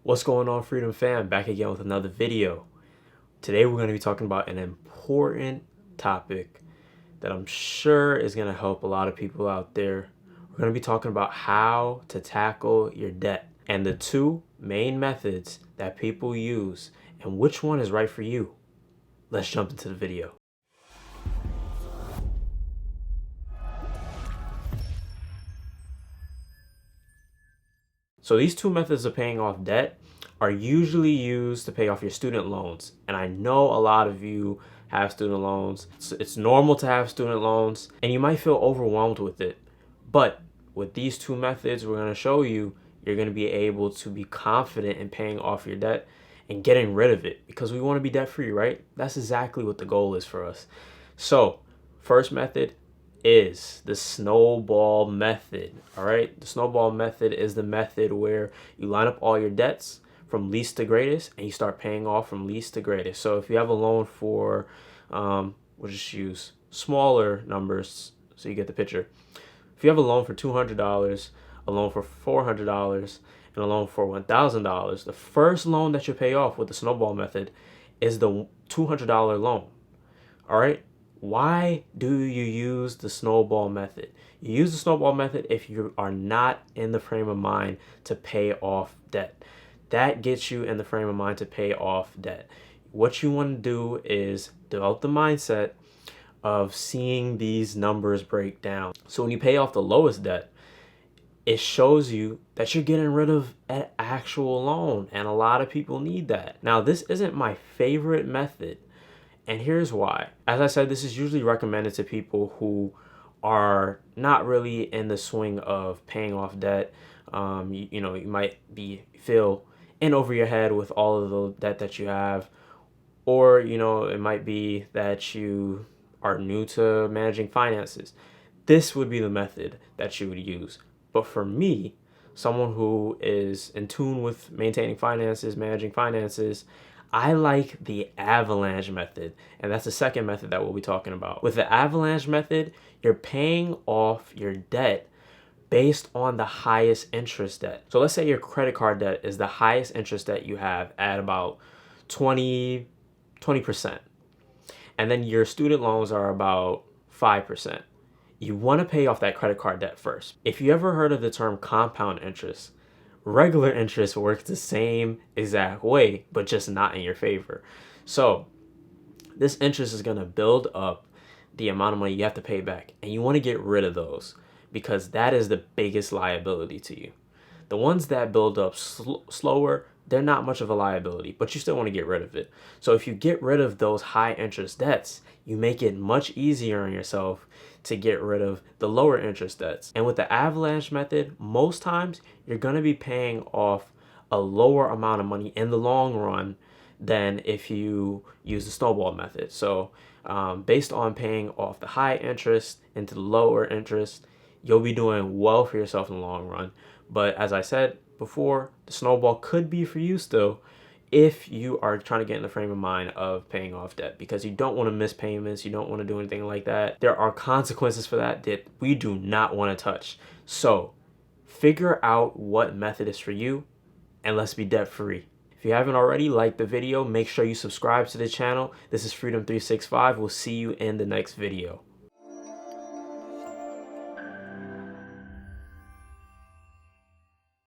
What's going on, Freedom Fam? Back again with another video. Today we're going to be talking about an important topic that I'm sure is going to help a lot of people out there. We're going to be talking about how to tackle your debt and the two main methods that people use and which one is right for you. Let's jump into the video. So these two methods of paying off debt are usually used to pay off your student loans. And I know a lot of you have student loans. It's normal to have student loans and you might feel overwhelmed with it. But with these two methods we're going to show you, you're going to be able to be confident in paying off your debt and getting rid of it, because we want to be debt free, right? That's exactly what the goal is for us. So first method is the snowball method. All right, the snowball method is the method where you line up all your debts from least to greatest and you start paying off from least to greatest. So if you have a loan for we'll just use smaller numbers so you get the picture. If you have a loan for $200, a loan for $400, and a loan for $1,000, the first loan that you pay off with the snowball method is the $200 loan. All right, why do you use the snowball method? You use the snowball method if you are not in the frame of mind to pay off debt. That gets you in the frame of mind to pay off debt. What you want to do is develop the mindset of seeing these numbers break down. So when you pay off the lowest debt, it shows you that you're getting rid of an actual loan, and a lot of people need that. Now, this isn't my favorite method, and here's why. As I said, this is usually recommended to people who are not really in the swing of paying off debt. You might feel in over your head with all of the debt that you have, or it might be that you are new to managing finances. This would be the method that you would use. But for me, someone who is in tune with maintaining finances, managing finances, I like the Avalanche Method, and that's the second method that we'll be talking about. With the Avalanche Method, you're paying off your debt based on the highest interest debt. So let's say your credit card debt is the highest interest debt you have at about 20%. And then your student loans are about 5%. You want to pay off that credit card debt first. If you ever heard of the term compound interest, regular interest works the same exact way, but just not in your favor. So this interest is going to build up the amount of money you have to pay back, and you want to get rid of those because that is the biggest liability to you. The ones that build up slower, they're not much of a liability, but you still want to get rid of it. So if you get rid of those high interest debts, you make it much easier on yourself to get rid of the lower interest debts. And with the Avalanche Method, most times you're going to be paying off a lower amount of money in the long run than if you use the snowball method. So based on paying off the high interest into the lower interest, you'll be doing well for yourself in the long run. But as I said before, the snowball could be for you still if you are trying to get in the frame of mind of paying off debt, because you don't want to miss payments, you don't want to do anything like that. There are consequences for that we do not want to touch. So figure out what method is for you and let's be debt free. If you haven't already, like the video, make sure you subscribe to the channel. This is Freedom 365. We'll see you in the next video.